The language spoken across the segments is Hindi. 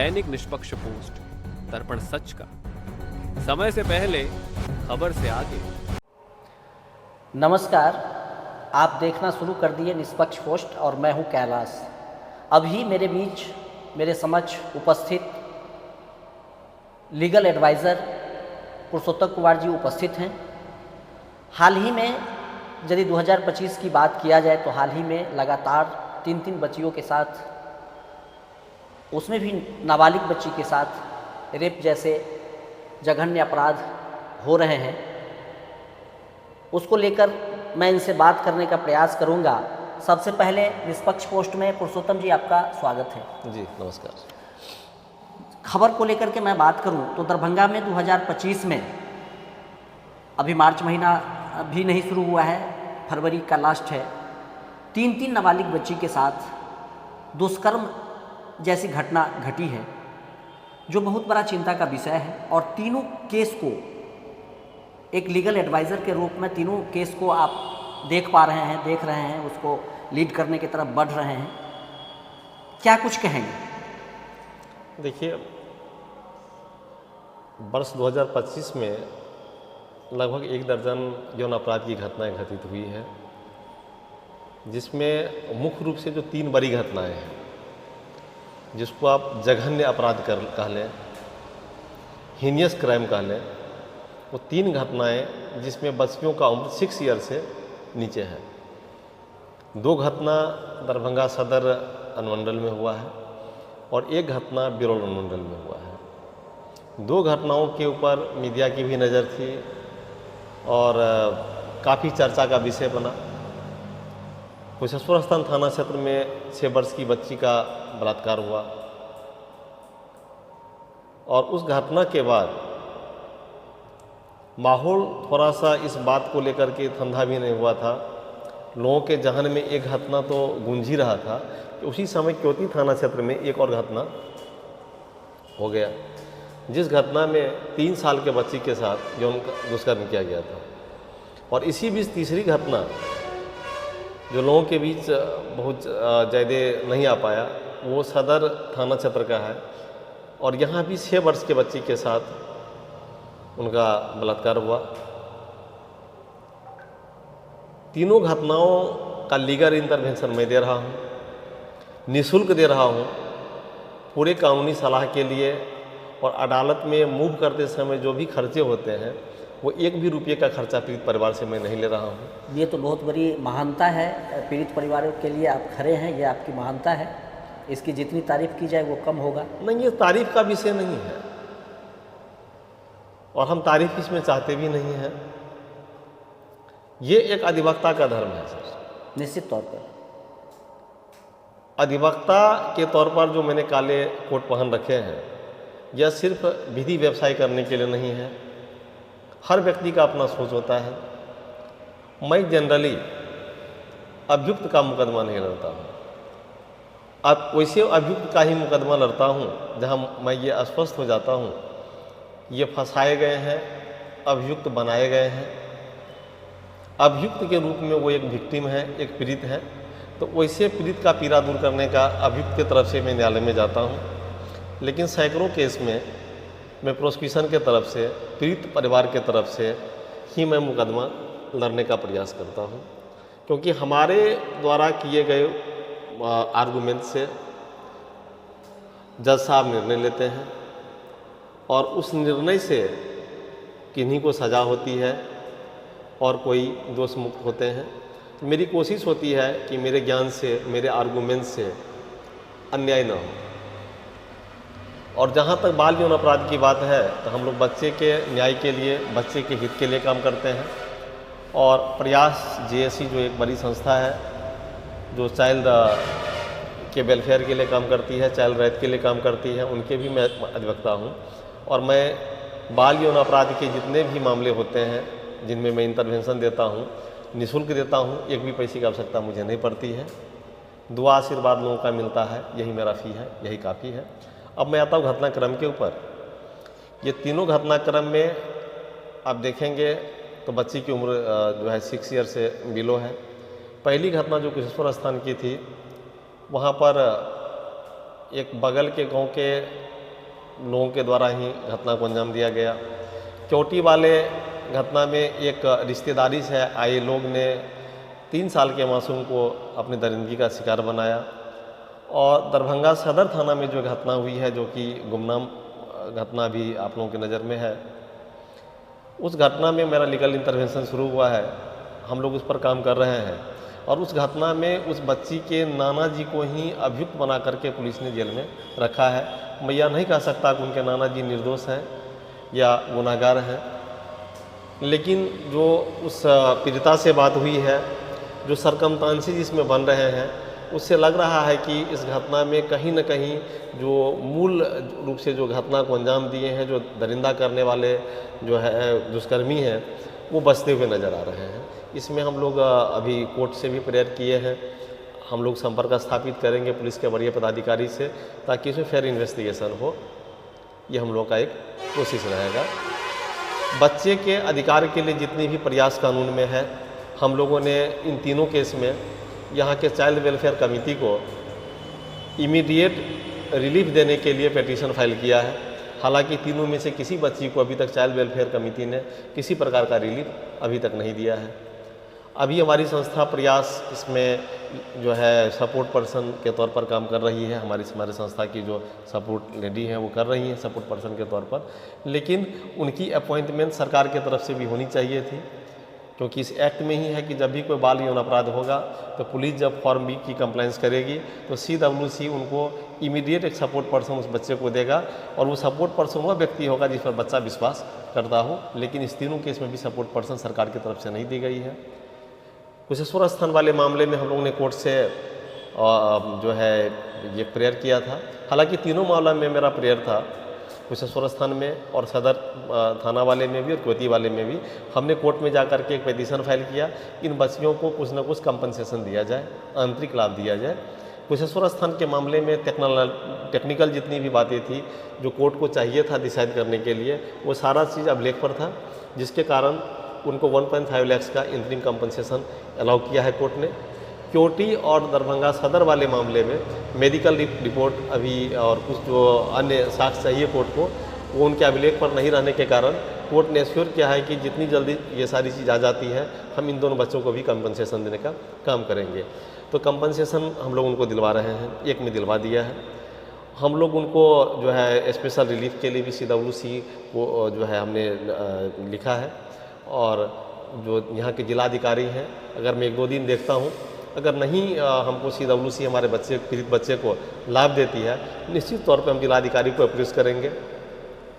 दैनिक निष्पक्ष पोस्ट, दर्पण सच का, समय से पहले, खबर से आगे। नमस्कार, आप देखना शुरू कर दिए निष्पक्ष पोस्ट और मैं हूं कैलाश। अभी मेरे बीच मेरे समक्ष उपस्थित लीगल एडवाइज़र पुरुषोत्तम कुमार जी उपस्थित हैं। हाल ही में यदि 2025 की बात किया जाए तो हाल ही में लगातार 3 बच्चियों के साथ, उसमें भी नाबालिग बच्ची के साथ रेप जैसे जघन्य अपराध हो रहे हैं। उसको लेकर मैं इनसे बात करने का प्रयास करूंगा। सबसे पहले निष्पक्ष पोस्ट में पुरुषोत्तम जी आपका स्वागत है। जी नमस्कार। खबर को लेकर के मैं बात करूं तो दरभंगा में 2025 में अभी मार्च महीना भी नहीं शुरू हुआ है, फरवरी का लास्ट है, 3 नाबालिग बच्ची के साथ दुष्कर्म जैसी घटना घटी है, जो बहुत बड़ा चिंता का विषय है। और तीनों केस को एक लीगल एडवाइज़र के रूप में तीनों केस को आप देख रहे हैं, उसको लीड करने की तरफ बढ़ रहे हैं। क्या कुछ कहेंगे? देखिए, वर्ष 2025 में लगभग 1 दर्जन यौन अपराध की घटनाएं घटित हुई है, जिसमें मुख्य रूप से जो 3 बड़ी घटनाएं हैं, जिसको आप जघन्य अपराध कह लें, हीनियस क्राइम कह लें, वो 3 घटनाएं जिसमें बच्चियों का उम्र 6 ईयर से नीचे है। 2 घटना दरभंगा सदर अनुमंडल में हुआ है और 1 घटना बिरौल अनुमंडल में हुआ है। 2 घटनाओं के ऊपर मीडिया की भी नज़र थी और काफ़ी चर्चा का विषय बना। कुशेश्वर स्थान थाना क्षेत्र में 6 वर्ष की बच्ची का बलात्कार हुआ और उस घटना के बाद माहौल थोड़ा सा इस बात को लेकर के ठंडा भी नहीं हुआ था। लोगों के जहन में एक घटना तो गूंज ही रहा था कि उसी समय क्योंकि थाना क्षेत्र में एक और घटना हो गया, जिस घटना में 3 साल के बच्ची के साथ यौन दुष्कर्म किया गया था। और इसी बीच तीसरी घटना जो लोगों के बीच बहुत ज़्यादा नहीं आ पाया, वो सदर थाना क्षेत्र का है और यहाँ भी 6 वर्ष के बच्ची के साथ उनका बलात्कार हुआ। तीनों घटनाओं का लीगल इंटरवेंशन मैं दे रहा हूँ, निःशुल्क दे रहा हूँ, पूरे कानूनी सलाह के लिए। और अदालत में मूव करते समय जो भी खर्चे होते हैं, वो 1 भी रुपये का खर्चा पीड़ित परिवार से मैं नहीं ले रहा हूँ। ये तो बहुत बड़ी महानता है, पीड़ित परिवारों के लिए आप खड़े हैं, ये आपकी महानता है। इसकी जितनी तारीफ की जाए वो कम होगा। नहीं, ये तारीफ का विषय नहीं है और हम तारीफ इसमें चाहते भी नहीं हैं। ये एक अधिवक्ता का धर्म है सर। निश्चित तौर पर अधिवक्ता के तौर पर जो मैंने काले कोट पहन रखे हैं, यह सिर्फ विधि व्यवसाय करने के लिए नहीं है। हर व्यक्ति का अपना सोच होता है। मैं जनरली अभियुक्त का मुकदमा नहीं लड़ता हूँ। अब वैसे अभियुक्त का ही मुकदमा लड़ता हूँ जहाँ मैं ये आश्वस्त हो जाता हूँ ये फंसाए गए हैं, अभियुक्त बनाए गए हैं। अभियुक्त के रूप में वो एक विक्टिम है, एक पीड़ित है, तो वैसे पीड़ित का पीड़ा दूर करने का अभियुक्त की तरफ से मैं न्यायालय में जाता हूँ। लेकिन सैकड़ों केस में मैं प्रोसिक्यूशन के तरफ से, पीड़ित परिवार के तरफ से ही मैं मुकदमा लड़ने का प्रयास करता हूँ, क्योंकि हमारे द्वारा किए गए आर्गूमेंट से जज साहब निर्णय लेते हैं और उस निर्णय से किन्हीं को सज़ा होती है और कोई दोष मुक्त होते हैं। मेरी कोशिश होती है कि मेरे ज्ञान से, मेरे आर्गूमेंट से अन्याय न हो। और जहाँ तक बाल यौन अपराध की बात है, तो हम लोग बच्चे के न्याय के लिए, बच्चे के हित के लिए काम करते हैं। और प्रयास जेएसी जो एक बड़ी संस्था है, जो चाइल्ड के वेलफेयर के लिए काम करती है, चाइल्ड राइट के लिए काम करती है, उनके भी मैं अधिवक्ता हूँ। और मैं बाल यौन अपराध के जितने भी मामले होते हैं जिनमें मैं इंटरवेंशन देता हूँ, निःशुल्क देता हूँ। 1 भी पैसे की आवश्यकता मुझे नहीं पड़ती है। दुआ आशीर्वाद लोगों का मिलता है, यही मेरा फ़ी है, यही काफ़ी है। अब मैं आता हूँ घटनाक्रम के ऊपर। ये तीनों घटनाक्रम में आप देखेंगे तो बच्ची की उम्र जो है 6 ईयर से बिलो है। पहली घटना जो कुशेश्वर स्थान की थी, वहाँ पर एक बगल के गांव के लोगों के द्वारा ही घटना को अंजाम दिया गया। चोटी वाले घटना में एक रिश्तेदारी से आए लोग ने 3 साल के मासूम को अपनी दरिंदगी का शिकार बनाया। और दरभंगा सदर थाना में जो घटना हुई है, जो कि गुमनाम घटना भी आप लोगों की नज़र में है, उस घटना में मेरा लीगल इंटरवेंशन शुरू हुआ है। हम लोग उस पर काम कर रहे हैं और उस घटना में उस बच्ची के नाना जी को ही अभियुक्त बना करके पुलिस ने जेल में रखा है। मैं यह नहीं कह सकता कि उनके नाना जी निर्दोष हैं या गुनाहगार हैं, लेकिन जो उस पीड़िता से बात हुई है, जो सरकमस्टांसेस जिसमें बन रहे हैं, उससे लग रहा है कि इस घटना में कहीं न कहीं जो मूल रूप से जो घटना को अंजाम दिए हैं, जो दरिंदा करने वाले जो है दुष्कर्मी हैं, वो बचते हुए नज़र आ रहे हैं। इसमें हम लोग अभी कोर्ट से भी प्रेयर किए हैं। हम लोग संपर्क स्थापित करेंगे पुलिस के वरीय पदाधिकारी से, ताकि इसमें फेयर इन्वेस्टिगेशन हो। ये हम लोग का एक कोशिश रहेगा। बच्चे के अधिकार के लिए जितनी भी प्रयास कानून में है, हम लोगों ने इन तीनों केस में यहाँ के चाइल्ड वेलफेयर कमेटी को इमीडिएट रिलीफ देने के लिए पिटीशन फाइल किया है। हालांकि तीनों में से किसी बच्ची को अभी तक चाइल्ड वेलफेयर कमेटी ने किसी प्रकार का रिलीफ अभी तक नहीं दिया है। अभी हमारी संस्था प्रयास इसमें जो है सपोर्ट पर्सन के तौर पर काम कर रही है। हमारे संस्था की जो सपोर्ट लेडी हैं वो कर रही हैं सपोर्ट पर्सन के तौर पर, लेकिन उनकी अपॉइंटमेंट सरकार की तरफ से भी होनी चाहिए थी, क्योंकि इस एक्ट में ही है कि जब भी कोई बाल यौन अपराध होगा तो पुलिस जब फॉर्म बी की कंप्लेंट्स करेगी तो CWC उनको इमीडिएट एक सपोर्ट पर्सन उस बच्चे को देगा, और वो सपोर्ट पर्सन वह व्यक्ति होगा जिस पर बच्चा विश्वास करता हो। लेकिन इस तीनों केस में भी सपोर्ट पर्सन सरकार की तरफ से नहीं दी गई है। कुशेश्वर स्थान वाले मामले में हम लोगों ने कोर्ट से जो है ये प्रेयर किया था। हालांकि तीनों मामला में मेरा प्रेयर था, कुशेश्वर स्थान में और सदर थाना वाले में भी और कोती वाले में भी। हमने कोर्ट में जाकर के एक पिटीशन फाइल किया, इन बच्चियों को कुछ न कुछ कंपनसेशन दिया जाए, आंतरिक लाभ दिया जाए। कुशेश्वर स्थान के मामले में टेक्निकल जितनी भी बातें थी जो कोर्ट को चाहिए था डिसाइड करने के लिए, वो सारा चीज़ अभिलेख पर था, जिसके कारण उनको 1.5 लाख का इंतरिम कंपनसेशन अलाउ किया है कोर्ट ने। क्योटी और दरभंगा सदर वाले मामले में मेडिकल रिपोर्ट अभी और कुछ जो अन्य साक्ष्य चाहिए कोर्ट को, वो उनके अभिलेख पर नहीं रहने के कारण कोर्ट ने एश्योर किया है कि जितनी जल्दी ये सारी चीज़ आ जाती है, हम इन दोनों बच्चों को भी कंपनसेशन देने का काम करेंगे। तो कंपनसेशन हम लोग उनको दिलवा रहे हैं, एक में दिलवा दिया है। हम लोग उनको जो है स्पेशल रिलीफ के लिए भी CWC को जो है हमने लिखा है, और जो यहाँ के जिलाधिकारी हैं, अगर मैं 1-2 दिन देखता हूँ, अगर नहीं हमको CWC हमारे पीड़ित बच्चे को लाभ देती है, निश्चित तौर पे हम जिलाधिकारी को अप्रोच करेंगे,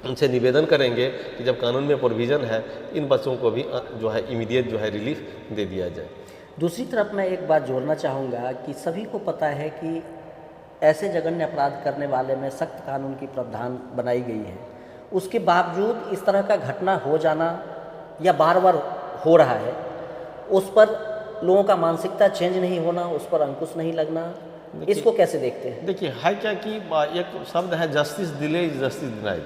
उनसे निवेदन करेंगे कि जब कानून में प्रोविज़न है, इन बच्चों को भी जो है इमीडिएट जो है रिलीफ दे दिया जाए। दूसरी तरफ मैं एक बात जोड़ना चाहूँगा कि सभी को पता है कि ऐसे जघन्य अपराध करने वाले में सख्त कानून की प्रावधान बनाई गई है। उसके बावजूद इस तरह का घटना हो जाना या बार बार हो रहा है, उस पर लोगों का मानसिकता चेंज नहीं होना, उस पर अंकुश नहीं लगना, इसको कैसे देखते हैं? देखिए, है क्या कि एक शब्द है justice delay is justice denied.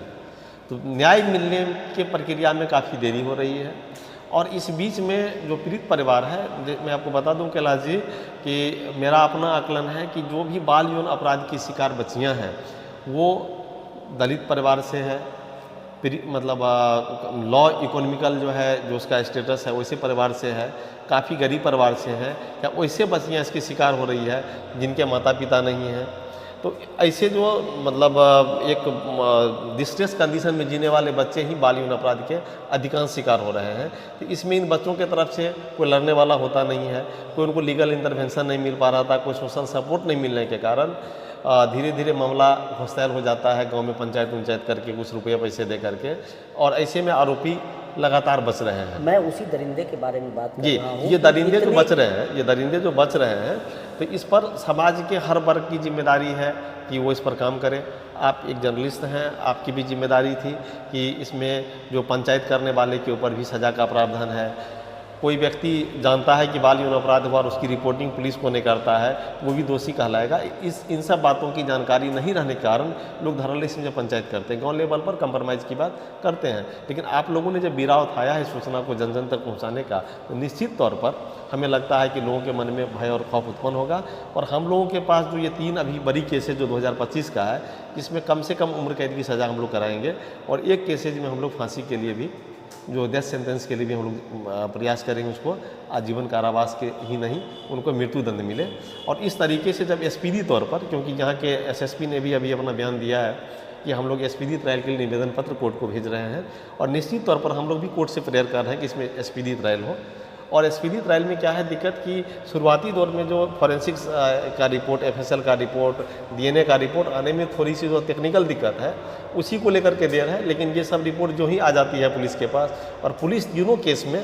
तो न्याय मिलने के प्रक्रिया में काफ़ी देरी हो रही है, और इस बीच में जो पीड़ित परिवार है, मैं आपको बता दूं कैलाश जी कि मेरा अपना आकलन है कि जो भी बाल यौन अपराध की शिकार बच्चियां हैं वो दलित परिवार से है, मतलब लॉ इकोनॉमिकल जो है जो उसका स्टेटस है वैसे परिवार से है, काफ़ी गरीब परिवार से है, या वैसे बच्चियाँ इसकी शिकार हो रही है जिनके माता पिता नहीं हैं। तो ऐसे जो मतलब एक डिस्ट्रेस कंडीशन में जीने वाले बच्चे ही बाल यौन अपराध के अधिकांश शिकार हो रहे हैं। तो इसमें इन बच्चों के तरफ से कोई लड़ने वाला होता नहीं है, कोई उनको लीगल इंटरवेंशन नहीं मिल पा रहा था, कोई सोशल सपोर्ट नहीं मिलने के कारण धीरे धीरे मामला हॉस्टाइल हो जाता है, गांव में पंचायत करके कुछ रुपये पैसे दे करके, और ऐसे में आरोपी लगातार बच रहे हैं। मैं उसी दरिंदे के बारे में बात कर रहा हूँ। ये दरिंदे जो बच रहे हैं, ये दरिंदे जो बच रहे हैं, तो इस पर समाज के हर वर्ग की जिम्मेदारी है कि वो इस पर काम करें। आप एक जर्नलिस्ट हैं, आपकी भी जिम्मेदारी थी कि इसमें जो पंचायत करने वाले के ऊपर भी सज़ा का प्रावधान है, कोई व्यक्ति जानता है कि बाल यौन अपराध हुआ और उसकी रिपोर्टिंग पुलिस को नहीं करता है, वो भी दोषी कहलाएगा। इन सब बातों की जानकारी नहीं रहने के कारण लोग धरालिस में जब पंचायत करते हैं, गांव लेवल पर कंप्रोमाइज़ की बात करते हैं। लेकिन आप लोगों ने जब बीड़ा उठाया है सूचना को जन जन तक पहुँचाने का, तो निश्चित तौर पर हमें लगता है कि लोगों के मन में भय और खौफ उत्पन्न होगा। और हम लोगों के पास जो ये 3 अभी बड़ी केसेज जो 2025 का है, इसमें कम से कम उम्र कैद की सज़ा हम लोग कराएंगे, और एक केसेज में हम लोग फांसी के लिए भी, जो डेथ सेंटेंस के लिए भी हम लोग प्रयास करेंगे, उसको आजीवन कारावास के ही नहीं, उनको मृत्यु दंड मिले। और इस तरीके से जब एसपीडी तौर पर, क्योंकि यहाँ के एसएसपी ने भी अभी अपना बयान दिया है कि हम लोग एसपीडी ट्रायल के लिए निवेदन पत्र कोर्ट को भेज रहे हैं, और निश्चित तौर पर हम लोग भी कोर्ट से प्रेयर कर रहे हैं कि इसमें एसपीडी ट्रायल हो। और एसपीडी ट्रायल में क्या है दिक्कत कि शुरुआती दौर में जो फॉरेंसिक्स का रिपोर्ट, एफएसएल का रिपोर्ट, डीएनए का रिपोर्ट आने में थोड़ी सी जो टेक्निकल दिक्कत है, उसी को लेकर के देर है। लेकिन ये सब रिपोर्ट जो ही आ जाती है पुलिस के पास, और पुलिस तीनों केस में,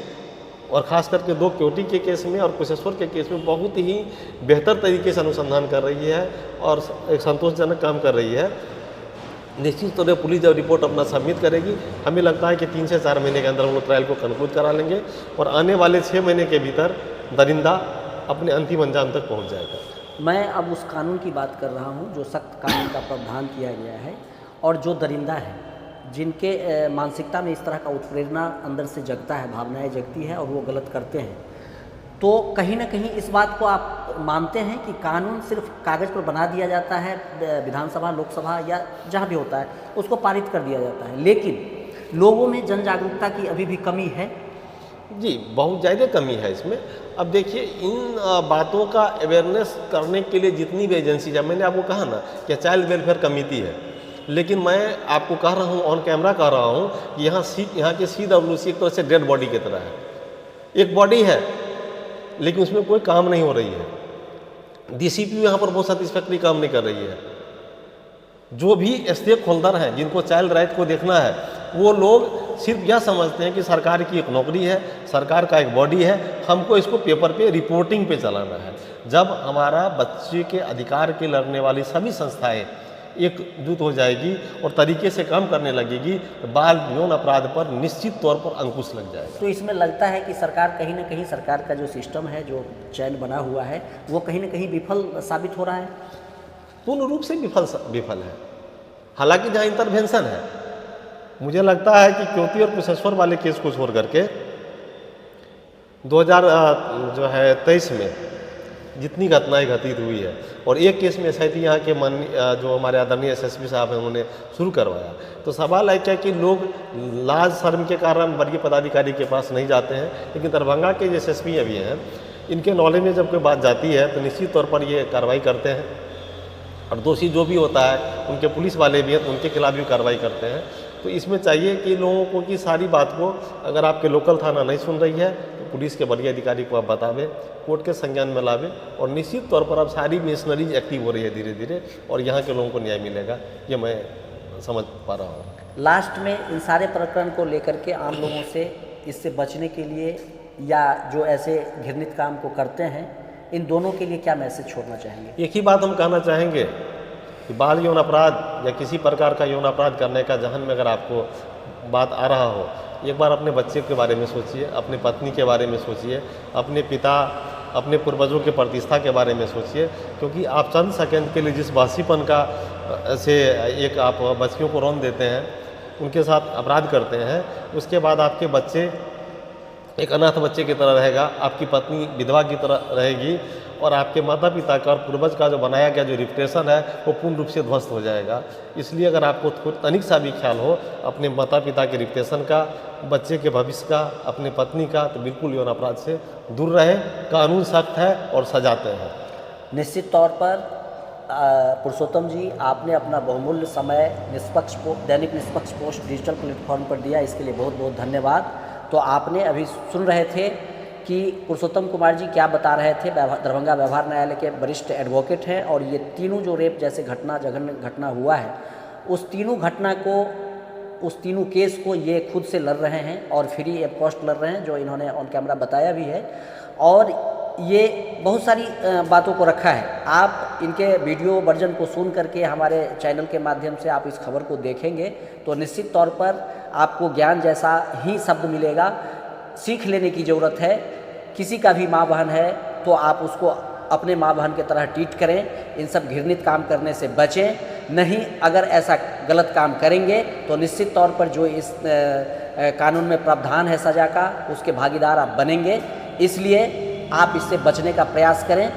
और ख़ास करके 2 क्योटी के केस में और कुशेश्वर के केस में बहुत ही बेहतर तरीके से अनुसंधान कर रही है और एक संतोषजनक काम कर रही है। निश्चित तौर पर पुलिस जब रिपोर्ट अपना सबमिट करेगी, हमें लगता है कि 3 से 4 महीने के अंदर हम लोग ट्रायल को कंक्लूड करा लेंगे, और आने वाले 6 महीने के भीतर दरिंदा अपने अंतिम अंजाम तक पहुंच जाएगा। मैं अब उस कानून की बात कर रहा हूं जो सख्त कानून का प्रावधान किया गया है, और जो दरिंदा है, जिनके मानसिकता में इस तरह का उत्प्रेरणा अंदर से जगता है, भावनाएं जगती है और वो गलत करते हैं, तो कहीं ना कहीं इस बात को आप मानते हैं कि कानून सिर्फ कागज़ पर बना दिया जाता है, विधानसभा, लोकसभा या जहाँ भी होता है उसको पारित कर दिया जाता है, लेकिन लोगों में जन जागरूकता की अभी भी कमी है? जी, बहुत ज़्यादा कमी है इसमें। अब देखिए, इन बातों का अवेयरनेस करने के लिए जितनी भी एजेंसी है, मैंने आपको कहा ना कि चाइल्ड वेलफेयर कमेटी है, लेकिन मैं आपको कह रहा हूँ, ऑन कैमरा कह रहा हूँ कि यहाँ के CWC एक तरह से डेड बॉडी की तरह है। एक बॉडी है लेकिन उसमें कोई काम नहीं हो रही है। DCPO यहाँ पर बहुत सेटिस्फैक्ट्री काम नहीं कर रही है। जो भी स्टेक होल्डर हैं, जिनको चाइल्ड राइट को देखना है, वो लोग सिर्फ यह समझते हैं कि सरकार की एक नौकरी है, सरकार का एक बॉडी है, हमको इसको पेपर पे रिपोर्टिंग पे चलाना है। जब हमारा बच्चे के अधिकार के लड़ने वाली सभी संस्थाएं एकजुट हो जाएगी और तरीके से काम करने लगेगी, तो बाल यौन अपराध पर निश्चित तौर पर अंकुश लग जाएगा। तो इसमें लगता है कि सरकार कहीं ना कहीं, सरकार का जो सिस्टम है, जो चैन बना हुआ है, वो कहीं ना कहीं विफल साबित हो रहा है। पूर्ण रूप से विफल है। हालांकि जहाँ इंटरवेंशन है, मुझे लगता है कि क्योंकि और कुशेश्वर वाले केस को छोड़ करके 2023 में जितनी घटनाएं घटित हुई है, और एक केस में SIT यहाँ के जो हमारे आदरणीय SSP साहब हैं, उन्होंने शुरू करवाया, तो सवाल है क्या कि लोग लाज शर्म के कारण वर्गीय पदाधिकारी के पास नहीं जाते हैं। लेकिन दरभंगा के जो SSP अभी हैं, इनके नॉलेज में जब कोई बात जाती है तो निश्चित तौर पर ये कार्रवाई करते हैं, और दोषी जो भी होता है, उनके पुलिस वाले भी हैं तो उनके खिलाफ भी कार्रवाई करते हैं। तो इसमें चाहिए कि लोगों को कि सारी बात को, अगर आपके लोकल थाना नहीं सुन रही है तो पुलिस के वरीय अधिकारी को आप बतावें, कोर्ट के संज्ञान में लावें, और निश्चित तौर पर अब सारी मिशनरीज एक्टिव हो रही है धीरे धीरे, और यहाँ के लोगों को न्याय मिलेगा, ये मैं समझ पा रहा हूँ। लास्ट में इन सारे प्रकरण को लेकर के आम लोगों से इससे बचने के लिए, या जो ऐसे घृणित काम को करते हैं, इन दोनों के लिए क्या मैसेज छोड़ना चाहेंगे? एक ही बात हम कहना चाहेंगे कि बाल यौन अपराध या किसी प्रकार का यौन अपराध करने का जहन में अगर आपको बात आ रहा हो, एक बार अपने बच्चे के बारे में सोचिए, अपने पत्नी के बारे में सोचिए, अपने पिता, अपने पूर्वजों के प्रतिष्ठा के बारे में सोचिए, क्योंकि आप चंद सेकंड के लिए जिस बासीपन का से एक आप बच्चियों को रौंद देते हैं, उनके साथ अपराध करते हैं, उसके बाद आपके बच्चे एक अनाथ बच्चे की तरह रहेगा, आपकी पत्नी विधवा की तरह रहेगी, और आपके माता पिता का और पूर्वज का जो बनाया गया जो रिपुटेशन है वो पूर्ण रूप से ध्वस्त हो जाएगा। इसलिए अगर आपको तनिक सा भी ख्याल हो अपने माता पिता के रिपुटेशन का, बच्चे के भविष्य का, अपने पत्नी का, तो बिल्कुल यौन अपराध से दूर रहे। कानून सख्त है और सजाते हैं। निश्चित तौर पर पुरुषोत्तम जी, आपने अपना बहुमूल्य समय दैनिक निष्पक्ष पोस्ट डिजिटल प्लेटफॉर्म पर दिया, इसके लिए बहुत बहुत धन्यवाद। तो आपने अभी सुन रहे थे कि पुरुषोत्तम कुमार जी क्या बता रहे थे। दरभंगा व्यवहार न्यायालय के वरिष्ठ एडवोकेट हैं, और ये तीनों जो रेप जैसे जघन्य घटना हुआ है, उस तीनों केस को ये खुद से लड़ रहे हैं और फ्री ऑफ कॉस्ट लड़ रहे हैं, जो इन्होंने ऑन कैमरा बताया भी है। और ये बहुत सारी बातों को रखा है। आप इनके वीडियो वर्जन को सुन करके हमारे चैनल के माध्यम से आप इस खबर को देखेंगे तो निश्चित तौर पर आपको ज्ञान जैसा ही शब्द मिलेगा। सीख लेने की ज़रूरत है। किसी का भी माँ बहन है तो आप उसको अपने माँ बहन की तरह ट्रीट करें, इन सब घृणित काम करने से बचें। नहीं, अगर ऐसा गलत काम करेंगे तो निश्चित तौर पर जो इस कानून में प्रावधान है सज़ा का, उसके भागीदार आप बनेंगे। इसलिए आप इससे बचने का प्रयास करें,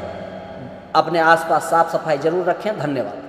अपने आसपास साफ सफाई जरूर रखें। धन्यवाद।